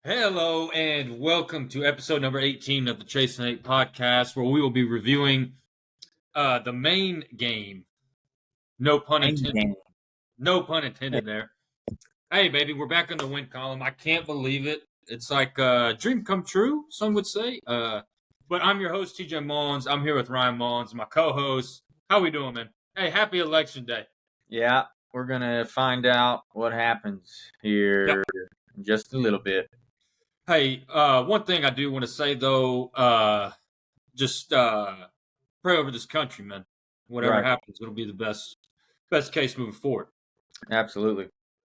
Hello and welcome to episode number 18 of the Chase and 8 podcast, where we will be reviewing the Maine game. No pun intended. No pun intended there. Hey, baby, we're back on the win column. I can't believe it. It's like a dream come true, some would say. But I'm your host, TJ Mullins. I'm here with Ryan Mullins, my co-host. How we doing, man? Hey, happy election day. Yeah, we're going to find out what happens here in just a little bit. Hey, one thing I do want to say, though, just pray over this country, man. Whatever happens, it'll be the best case moving forward. Absolutely.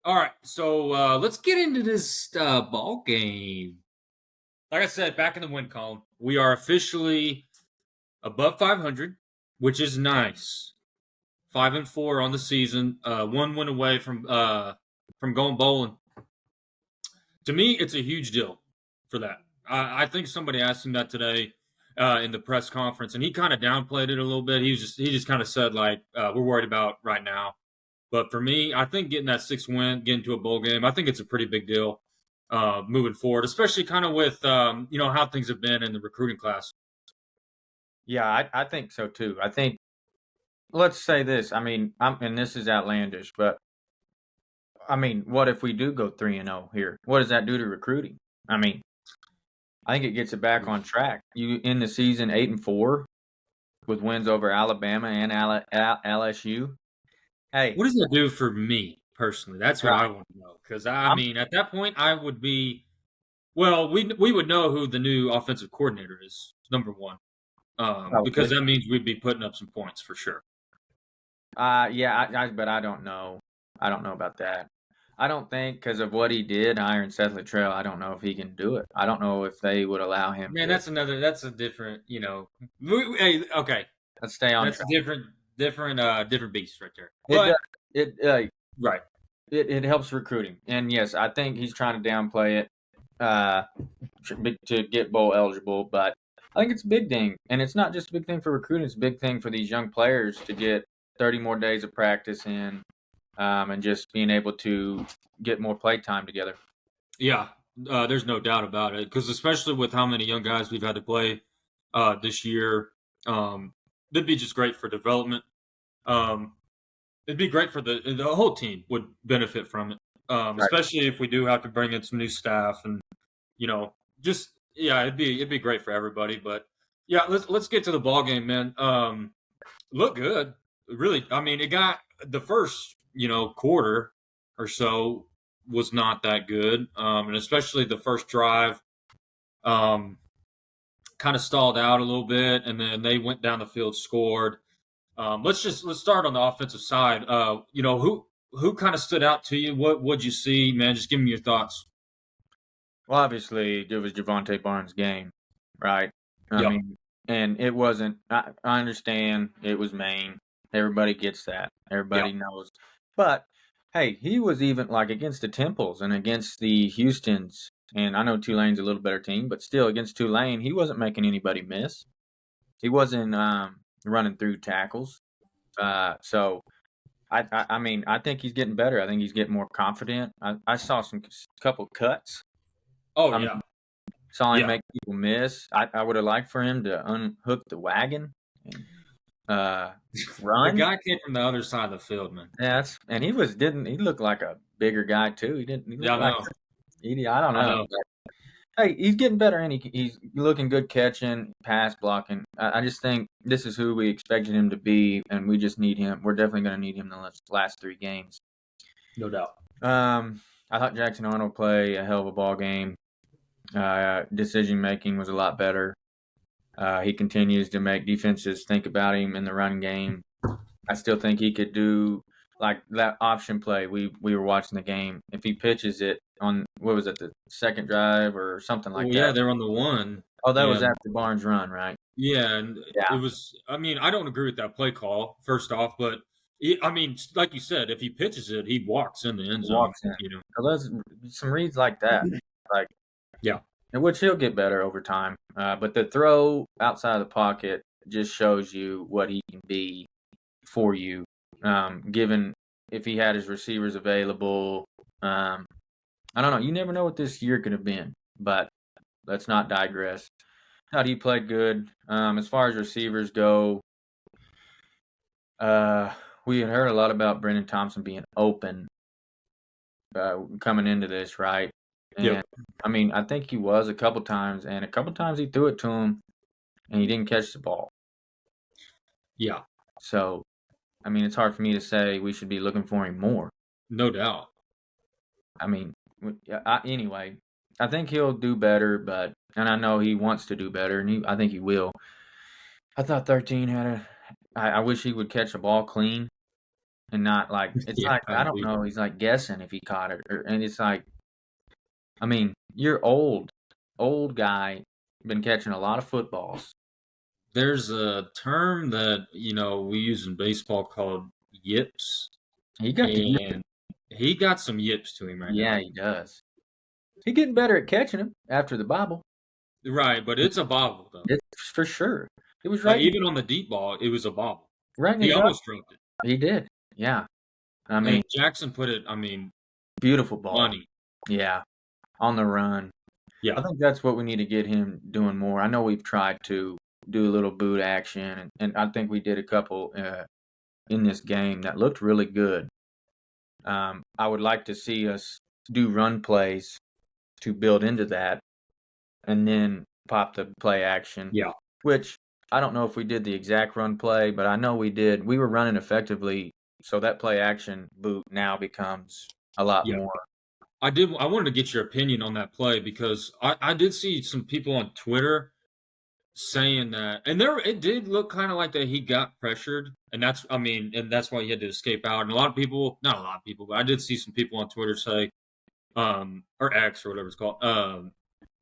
All right, so let's get into this ball game. Like I said, back in the win column, we are officially above 500, which is nice. 5-4 on the season, one win away from going bowling. To me, it's a huge deal for that. I think somebody asked him that today in the press conference, and he kind of downplayed it a little bit. He just kind of said like, "We're worried about right now." But for me, I think getting that 6th win, getting to a bowl game, I think it's a pretty big deal moving forward, especially kind of with how things have been in the recruiting class. Yeah, I think so too. I think, let's say this. I mean, and this is outlandish, but I mean, what if we do go 3-0 here? What does that do to recruiting? I mean, I think it gets it back on track. You end the season 8-4 with wins over Alabama and LSU. Hey, what does that do for me personally? That's what I want to know, because I mean, at that point, I would be. Well, we would know who the new offensive coordinator is, number one, because that means we'd be putting up some points for sure. Yeah, but I don't know. I don't know about that. I don't think because of what he did, Iron Seth Luttrell, I don't know if he can do it. I don't know if they would allow him. Man, that's a different, hey, okay. Let's stay on track. That's different beast right there. Right. It helps recruiting. And yes, I think he's trying to downplay it to get bowl eligible, but I think it's a big thing. And it's not just a big thing for recruiting, it's a big thing for these young players to get 30 more days of practice in. And just being able to get more play time together. Yeah, there's no doubt about it. Because especially with how many young guys we've had to play this year, it'd be just great for development. It'd be great for the whole team would benefit from it, especially if we do have to bring in some new staff and it'd be great for everybody. But yeah, let's get to the ball game, man. Look good, really. I mean, it got the first quarter or so was not that good, and especially the first drive kind of stalled out a little bit, and then they went down the field, scored. Let's start on the offensive side. Who kind of stood out to you? What'd you see, man? Just give me your thoughts. Well, obviously it was Javonte Barnes' game, right? I mean, and it wasn't. I understand it was Maine. Everybody gets that. Everybody knows. But hey, he was even like against the Temples and against the Houstons. And I know Tulane's a little better team, but still against Tulane, he wasn't making anybody miss. He wasn't running through tackles. So I mean, I think he's getting better. I think he's getting more confident. I saw couple cuts. Oh, yeah. Saw him make people miss. I would have liked for him to unhook the wagon and run. The guy came from the other side of the field, man. Yeah, and he looked like a bigger guy too. He didn't. He I don't know. Hey, he's getting better, and he's looking good catching, pass blocking. I just think this is who we expected him to be, and we just need him. We're definitely going to need him in the last 3 games. No doubt. I thought Jackson Arnold played a hell of a ball game. Decision making was a lot better. He continues to make defenses think about him in the run game. I still think he could do like that option play. We were watching the game. If he pitches it on, what was it, the second drive or something like that? Yeah, they're on the one. Oh, that was after Barnes' run, right? Yeah, and it was. I mean, I don't agree with that play call. First off, but I mean, like you said, if he pitches it, he walks in the end zone. So there's some reads like that, which he'll get better over time. But the throw outside of the pocket just shows you what he can be for you, given if he had his receivers available. I don't know. You never know what this year could have been. but let's not digress. Thought he played good. As far as receivers go, we had heard a lot about Brendan Thompson being open coming into this, right? Yep. And I mean, I think he was a couple times, and a couple times he threw it to him, and he didn't catch the ball. Yeah. So, I mean, it's hard for me to say we should be looking for him more. No doubt. I mean, anyway, I think he'll do better, and I know he wants to do better, and I think he will. I thought 13 I wish he would catch the ball clean and not it's Yeah, like, I I don't agree. know, he's like guessing if he caught it, and it's like, I mean, you're old guy, been catching a lot of footballs. There's a term that we use in baseball called yips, He got the and he got some yips to him right Yeah, now. he does. He getting better at catching them after the bobble. Right, but it's a bobble though. It's for sure. It was Like right even on the deep ball, it was a bobble. in He his eye. almost dropped it. He did. Yeah. I mean, And Jackson put it. I mean, beautiful ball. money. Yeah. On the run. Yeah. I think that's what we need to get him doing more. I know we've tried to do a little boot action, and I think we did a couple in this game that looked really good. I would like to see us do run plays to build into that, and then pop the play action. Yeah. Which I don't know if we did the exact run play, but I know we did. We were running effectively, so that play action boot now becomes a lot Yeah. more. I wanted to get your opinion on that play because I did see some people on Twitter saying that, and it did look kind of like that he got pressured, and that's why he had to escape out. And a lot of people, not a lot of people, but I did see some people on Twitter say, or X or whatever it's called,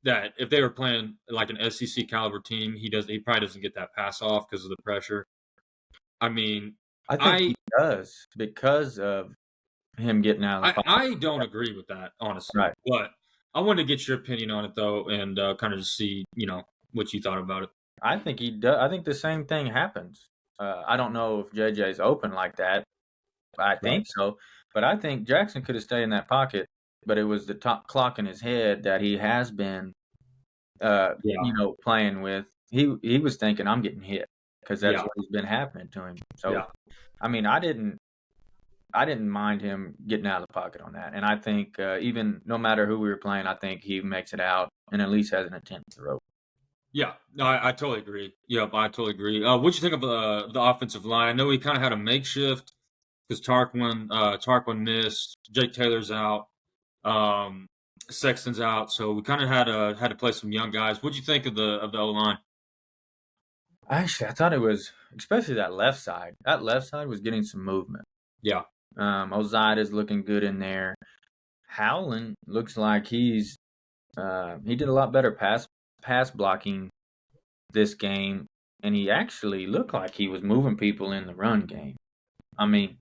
that if they were playing like an SEC caliber team, he probably doesn't get that pass off because of the pressure. I mean, I think he does because of him getting out of the pocket. I don't agree with that, honestly. Right. But I wanted to get your opinion on it though, and kind of just see what you thought about it. I think he does. I think the same thing happens. I don't know if JJ's open like that. I think so, but I think Jackson could have stayed in that pocket. But it was the top clock in his head that he has been, playing with. He was thinking, I'm getting hit because that's what has been happening to him. So, I mean, I didn't mind him getting out of the pocket on that, and I think even no matter who we were playing, I think he makes it out and at least has an attempt to throw. Yeah, no, I totally agree. Yep, I totally agree. What'd you think of the offensive line? I know we kind of had a makeshift because Tarquin missed, Jake Taylor's out, Sexton's out, so we kind of had to play some young guys. What'd you think of the O line? Actually, I thought it was, especially that left side. That left side was getting some movement. Yeah. Ozaida's looking good in there. Howland looks like he did a lot better pass blocking this game, and he actually looked like he was moving people in the run game. I mean,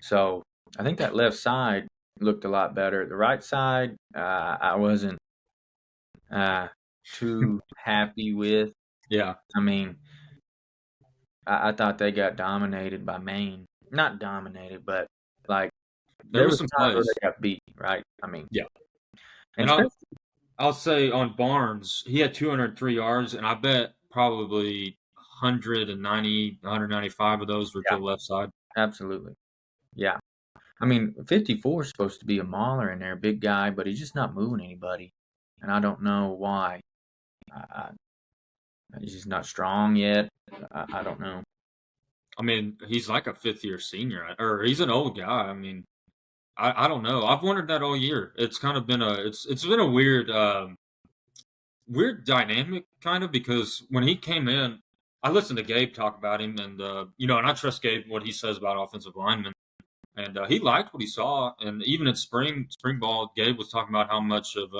so I think that left side looked a lot better. The right side, I wasn't too happy with. Yeah. I mean, I thought they got dominated by Maine. Not dominated, but like there was some times where plays they got beat, right? I mean, yeah. And I'll say on Barnes, he had 203 yards, and I bet probably 190, 195 of those were to the left side. Absolutely. Yeah. I mean, 54 is supposed to be a mauler in there, big guy, but he's just not moving anybody. And I don't know why. He's just not strong yet. I don't know. I mean, he's like a fifth-year senior, or he's an old guy. I mean, I don't know. I've wondered that all year. It's kind of been it's been a weird dynamic kind of, because when he came in, I listened to Gabe talk about him, and and I trust Gabe what he says about offensive linemen, and he liked what he saw, and even at spring ball, Gabe was talking about how much of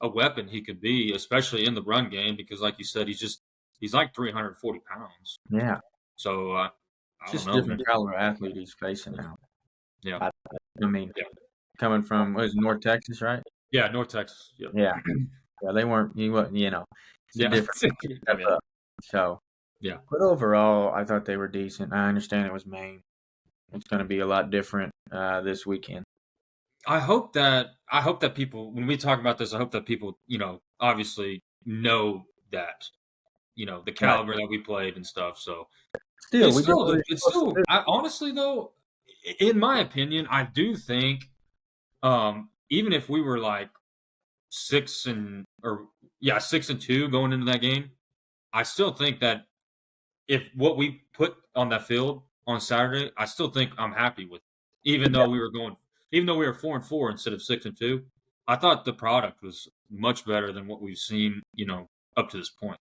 a weapon he could be, especially in the run game, because like you said, he's like 340 pounds. Yeah. So I just don't know, different caliber athlete he's facing now. Yeah. I mean, coming from North Texas, right? Yeah, North Texas. Yep. Yeah. Yeah, they weren't. He wasn't. It's a different step up. So yeah. But overall, I thought they were decent. I understand it was Maine. It's going to be a lot different this weekend. I hope that people, when we talk about this, I hope that people, obviously know that, the Right. caliber that we played and stuff. So Still, we did what we were it's supposed to still, do. I honestly though, in my opinion, I do think, even if we were like 6-2 going into that game, I still think that if what we put on that field on Saturday, I still think I'm happy with. Even though we were going, even though we were 4-4 instead of 6-2, I thought the product was much better than what we've seen, up to this point.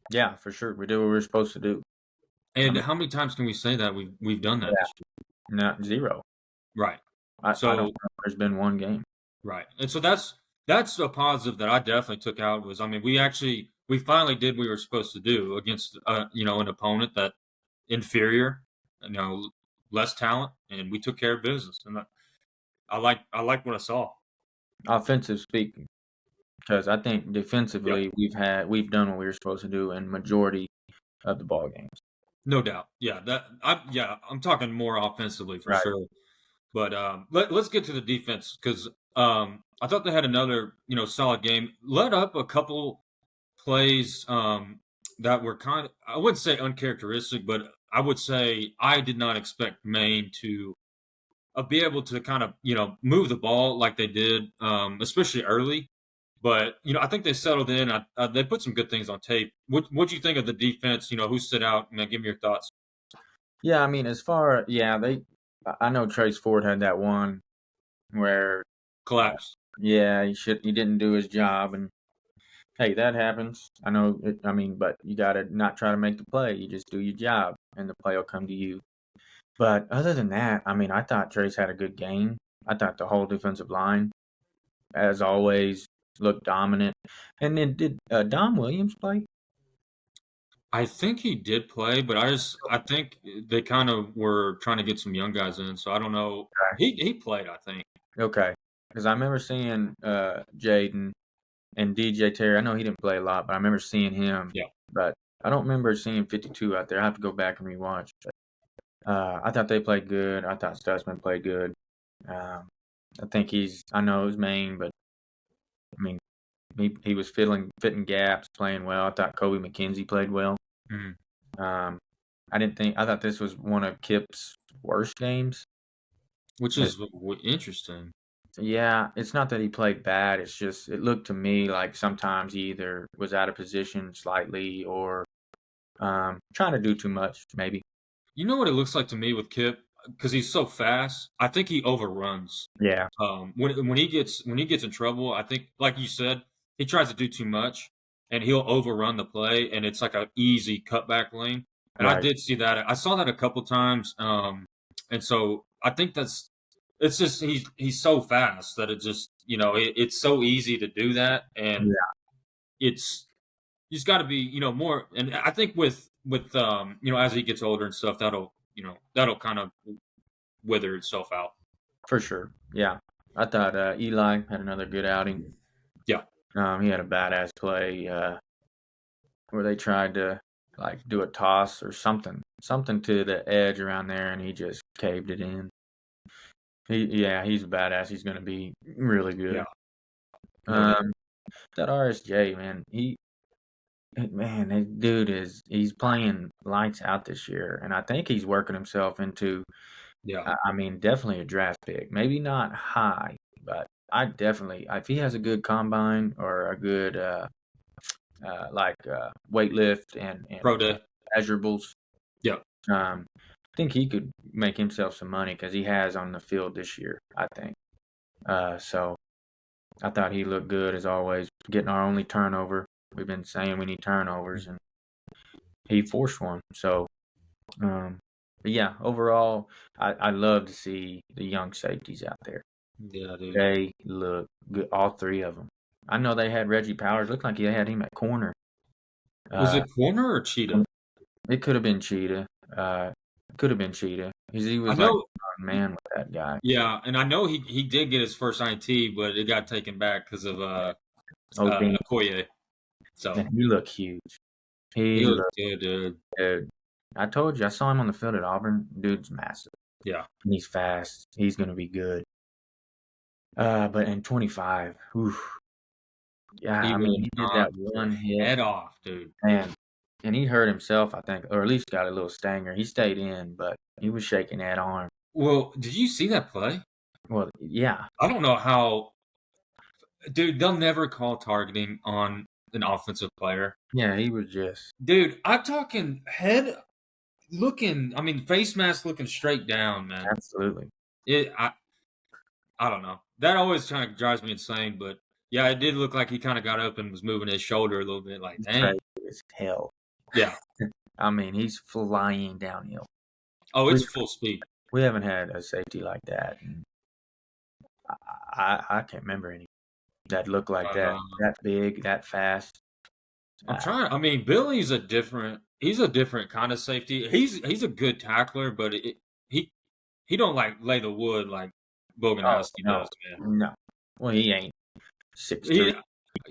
Yeah, for sure. We did what we were supposed to do. I And mean, how many times can we say that we've done that yeah, this year? not zero. Right. I don't So know if there's been one game. right. And so that's a positive that I definitely took out was, I mean, we finally did what we were supposed to do against an opponent that inferior, you know, less talent, and we took care of business. And I like what I saw. Offensive speaking, because I think Yeah, defensively we've done what we were supposed to do in majority of the ball games. no doubt. I'm talking more offensively for Right. sure. But let's get to the defense because I thought they had another solid game. Let up a couple plays that were kind of, I wouldn't say uncharacteristic, but I would say I did not expect Maine to be able to kind of move the ball like they did, especially early. But I think they settled in. They put some good things on tape. What do you think of the defense? Who stood out? Man, give me your thoughts. Yeah, I mean, as far yeah, I know Trace Ford had that one where Collapse. yeah he didn't do his job, and hey, that happens. I know. I mean, but you got to not try to make the play. You just do your job, and the play will come to you. But other than that, I mean, I thought Trace had a good game. I thought the whole defensive line, as always, looked dominant. And then did Dom Williams play? I think he did play, but I think they kind of were trying to get some young guys in. So I don't know. He played, I think. Okay, because I remember seeing Jaden and DJ Terry. I know he didn't play a lot, but I remember seeing him. Yeah. But I don't remember seeing 52 out there. I have to go back and rewatch. I thought they played good. I thought Stutzman played good. Um, I think I know it was Maine, but I mean, he was fitting gaps, playing well. I thought Kobe McKenzie played well. Mhm. Um, I thought this was one of Kip's worst games. Which It, is interesting. yeah, it's not that he played bad. It's just, it looked to me like sometimes he either was out of position slightly or trying to do too much, maybe. You know what it looks like to me with Kip because he's so fast. I think he overruns. Yeah, When he gets in trouble, I think, like you said, he tries to do too much, and he'll overrun the play, and it's like a easy cutback lane. And I right. did see that. I saw that a couple times, and so I think it's just he's so fast that it just it's so easy to do that, and Yeah, it's you just got to be more. And I think with as he gets older and stuff, that'll kind of wither itself out. for sure. Yeah. I thought Eli had another good outing. Yeah. He had a badass play where they tried to like do a toss or something to the edge around there, and he just caved it in. Yeah, he's a badass. He's gonna be really Yeah, good. no doubt. Um, that RSJ man, that dude he's playing lights out this year, and I think he's working himself into. Yeah, I mean, definitely a draft pick. Maybe not high, but I definitely if he has a good combine or a good weight lift and pro day. measurables. Yeah, I think he could make himself some money because he has on the field this year. I think. So I thought he looked good as always, getting our only turnover. We've been saying we need turnovers, and he forced one. So, um, but yeah, overall, I love to see the young safeties out there. yeah, dude. They look good, all three of them. I know they had Reggie Powers. Looked like they had him at corner. Was Uh, it corner or cheetah? it could have been Cheetah. Could have been Cheetah because he I was like know. a man with that guy. Yeah, and I know he did get his first INT, but it got taken back because of Oh, Dean, Okoye. So and he looked huge. he He looked looked good, dude. good. I told you, I saw him on the field at Auburn. Dude's massive. Yeah. And he's fast. He's gonna be good. But in 25, oof, yeah, He I would mean, have he did that knocked your one hit, head off, dude. and he hurt himself, I think, or at least got a little stanger. He stayed in, but he was shaking that arm. Well, did you see that play? Well, yeah, I don't know how, dude. They'll never call targeting on an offensive player, yeah, he was just dude. I'm talking head looking. I mean, face mask looking straight down, man. absolutely It. I don't know. That always kind of drives me insane, but yeah, it did look like he kind of got up and was moving his shoulder a little bit. Like, dang. crazy as hell. Yeah. I mean, he's flying downhill. Oh, We it's full speed. we haven't had a safety like that, and I can't remember any that look like that, Uh, that big, that fast. I'm Uh, trying. I mean, Billy's a different. He's a different kind of safety. He's a good tackler, but he he don't like lay the wood like oh Boganowski no, does, man. no. Well, he ain't 6'3". He,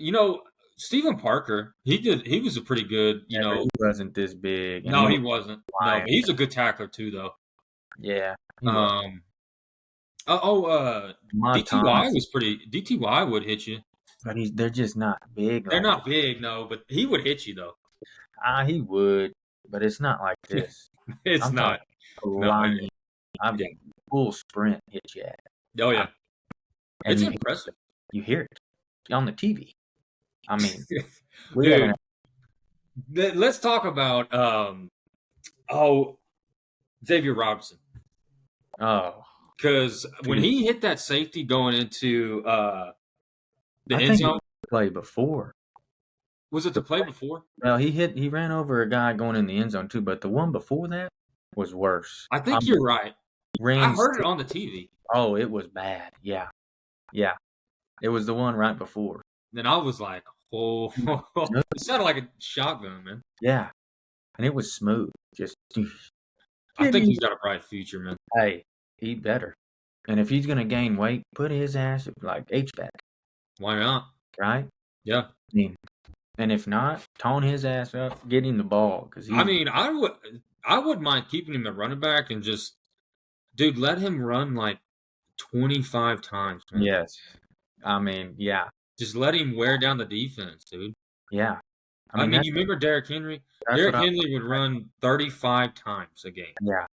you know, Stephen Parker. He did. He was a pretty good. You Never, he know, wasn't this big, and he no, was he wasn't. No, flying. but he's a good tackler too, though. Yeah, he was. Um. Lamont DTY Thomas, was pretty. DTY would hit you. but they're just not big They're like not that. big, no, but he would hit you though. He would, but it's not like this. It's I'm not. talking No. flying. I'm Yeah. full sprint hit you at, Oh I, yeah. and It's impressive, you hear it on the TV. I mean, we haven't. dude. Let's talk about oh Xavier Robinson, Oh, because when dude, he hit that safety going into the I end think it zone, was the play before. was it the play before? Well, he ran over a guy going in the end zone too, but the one before that was worse. I I think mean, you're right. I ran. heard it on the TV, Oh, it was bad. Yeah, yeah. It was the one right before. and I was like, oh, Smooth. it sounded like a shotgun, man. Yeah, and it was smooth. Just I give think me. he's got a bright future, man. Hey, eat better. And if he's gonna gain weight, put his ass like H back, Why not? right? Yeah. I mean, and if not, tone his ass up, get him the ball because I he's mean, I would mind keeping him a running back and just, dude, let him run like 25 times, man. yes. I mean, yeah, Just let him wear down the defense, dude. yeah. I I mean mean, you remember Derrick Henry? that's what Derrick I. Henry would run 35 times a game. Yeah.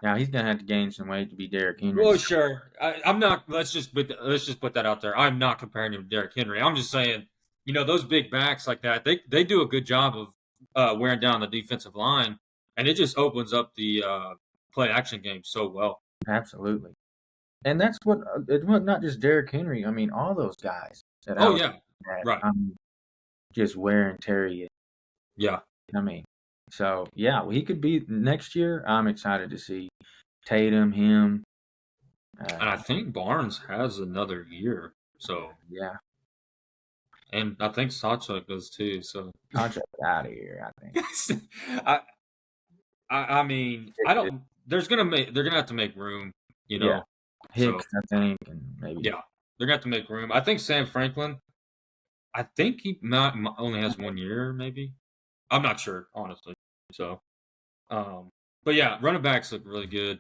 Now he's gonna have to gain some weight to be Derrick Henry. Well, sure. I'm not. Let's just put that out there. I'm not comparing him to Derrick Henry. I'm just saying, those big backs like that, they do a good job of wearing down the defensive line, and it just opens up the play action game so well. Absolutely. And that's what it was not just Derrick Henry. I mean, all those guys that Oh Alabama yeah, had. right. I mean, just wear and tear you. Yeah, I mean, so yeah, well, he could be next year. I'm excited to see Tatum, him. and I Uh, think Barnes has another year. So, yeah, and I think Sawchuk does too. So, I'll check it out of here. I think. I, I mean, I don't. They're gonna have to make room. You Yeah, know. So Hicks, I think, and maybe. yeah, they're gonna have to make room. I think Sam Franklin. I think he only has 1 year, maybe. I'm not sure, honestly. So, um, but yeah, running backs look really good.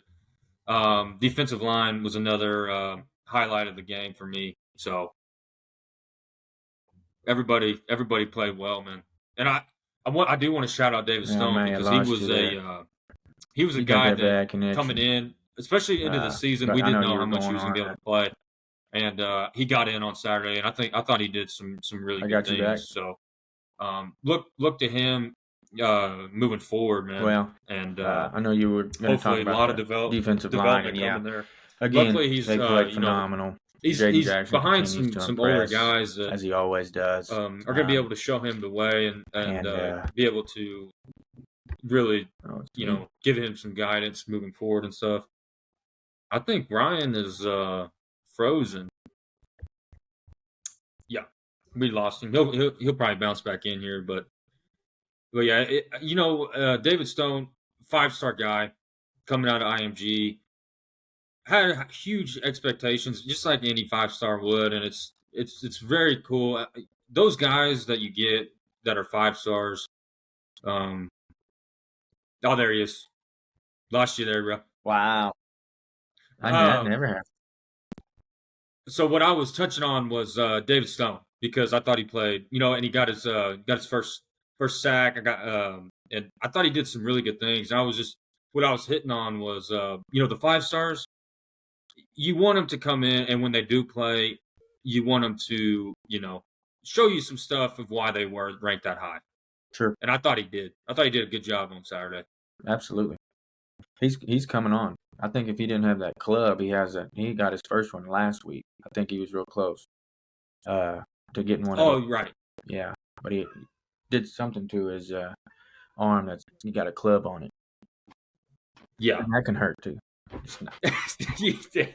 Defensive line was another highlight of the game for me. So everybody played well, man. And I do want to shout out David Oh Stone man, I because lost you there. he was a You got guy that that bad coming connection. in, especially into the season, But we I know didn't you know how were much he going was gonna on. be able to play, and he got in on Saturday, and I thought he did some really I good got you back. things. So look to him moving forward, man, Well, and I know you were going to talk hopefully a about lot of the defensive line, and development yeah, coming there. again, Luckily, he's they played phenomenal. Jaden he's Jackson behind continues to some older impress guys that as he always does. are going to be able to show him the way and And be able to really oh, it's me. give him some guidance moving forward and stuff. I think Ryan is frozen. Yeah, we lost him. He'll probably bounce back in here, but yeah, David Stone, 5-star guy coming out of IMG, had huge expectations, just like any 5-star would, and it's very cool. Those guys that you get that are 5 stars. Oh, there he is. Lost you there, bro. Wow, I Um, never have. So what I was touching on was David Stone because I thought he played, and he got his first sack. And I thought he did some really good things. And I was just what I was hitting on was the 5 stars. You want them to come in, and when they do play, you want them to show you some stuff of why they were ranked that high. Sure, And I thought he did. I thought he did a good job on Saturday. absolutely. He's coming on. I think if he didn't have that club, he got his first one last week. I think he was real close to getting one of those. Oh, right. Yeah, but he did something to his arm that's he got a club on it. Yeah. And that can hurt too.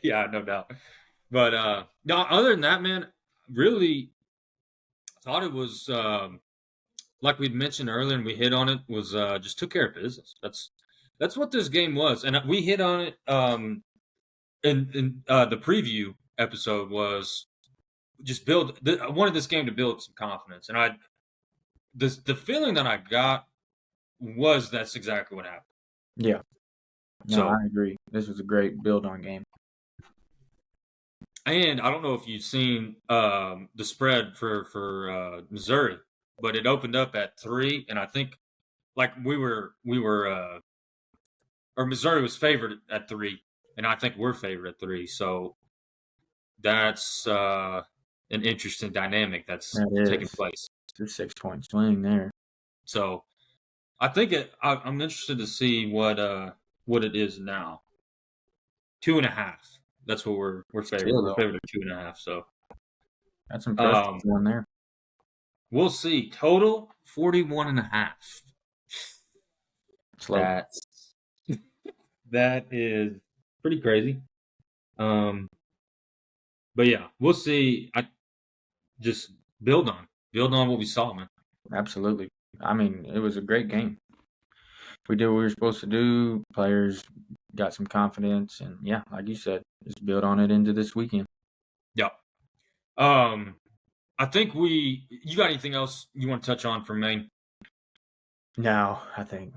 Yeah, no doubt. But no, other than that, man, really thought it was like we'd mentioned earlier, and we hit on it was just took care of business. That's what this game was, and we hit on it in the preview episode was just I wanted this game to build some confidence, and the feeling that I got was that's exactly what happened. Yeah. No, So I agree. This was a great build-on game. And I don't know if you've seen the spread for Missouri, but it opened up at 3, and I think like we were or Missouri was favored at 3, and I think we're favored at 3. So that's an interesting dynamic that's taking place. It's a 6-point swing there. So I think I'm interested to see what it is now. 2.5. That's what we're favored. We're favored at 2.5. So that's impressive one there. We'll see. Total 41.5. That is pretty crazy. But yeah, we'll see. I just build on what we saw, man. Absolutely. I mean, it was a great game. We did what we were supposed to do. Players got some confidence, and yeah, like you said, just build on it into this weekend. Yeah. I think you got anything else you want to touch on from Maine? No, I think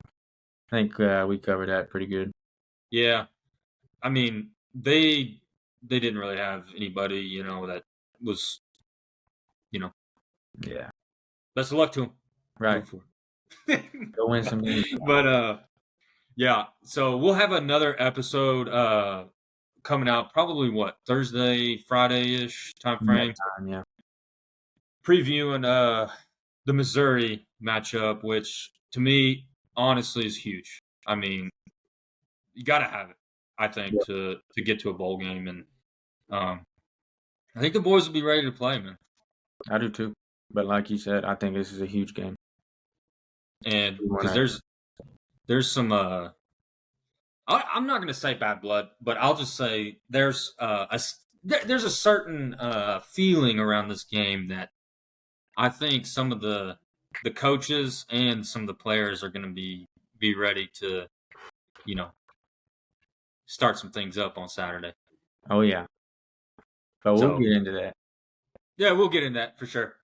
we covered that pretty good. Yeah. I mean, they didn't really have anybody, that was, Yeah. Best of luck to them. Right. Go win some games. But yeah, so we'll have another episode coming out probably Thursday, Friday-ish time frame. Yeah. Previewing the Missouri matchup, which to me honestly is huge. I mean, you got to have it, I think, to get to a bowl game, and I think the boys will be ready to play, man. I do too. But like you said, I think this is a huge game. And because there's some I'm not going to say bad blood, but I'll just say there's a certain feeling around this game that I think some of the coaches and some of the players are going to be ready to, start some things up on Saturday. Oh yeah, but we'll get into that. Yeah, we'll get into that for sure.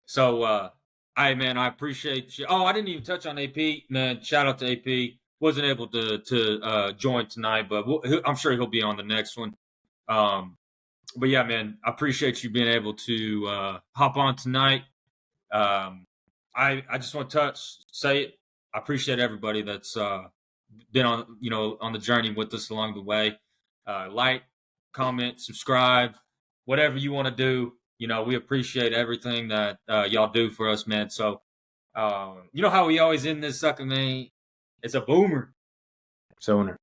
So, man, I appreciate you. Oh, I didn't even touch on AP, man. Shout out to AP. Wasn't able to join tonight, but I'm sure he'll be on the next one. But yeah, man, I appreciate you being able to hop on tonight. I just want to say it. I appreciate everybody that's been on the journey with us along the way. Like, comment, subscribe, whatever you want to do. We appreciate everything that y'all do for us, man. So, you know how we always end this sucker, man? It's a boomer. Soner.